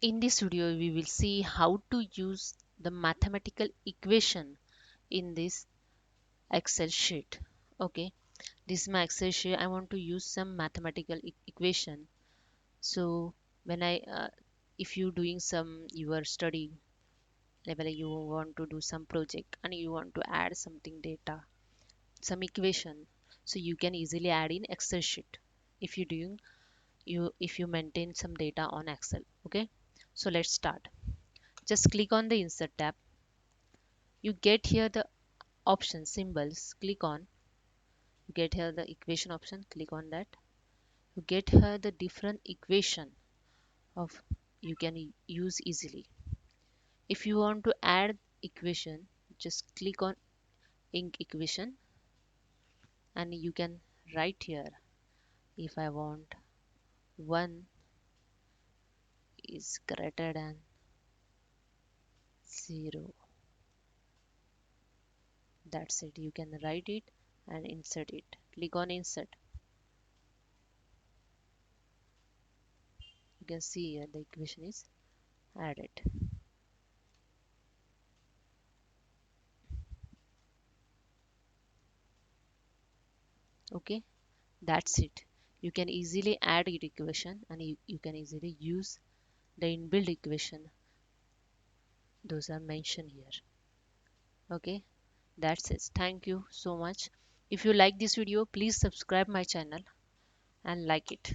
In this video, we will see how to use the mathematical equation in this Excel sheet. Okay, this is my Excel sheet. I want to use some mathematical equation. So when if you doing some your study level, you want to do some project and you want to add something data, some equation, so you can easily add in Excel sheet. If you doing if you maintain some data on Excel. Okay, so let's start. Just click on the insert tab. You get here the option symbols, click on. You get here the equation option, click on that. You get here the different equation of you can use easily. If you want to add equation, just click on ink equation and you can write here. If I want 1 is greater than 0, that's it. You can write it and insert it. Click on insert. You can see here the equation is added. Okay, that's it. You can easily add it equation and you can easily use the inbuilt equation. Those are mentioned here. Okay, that's it. Thank you so much. If you like this video, please subscribe my channel and like it.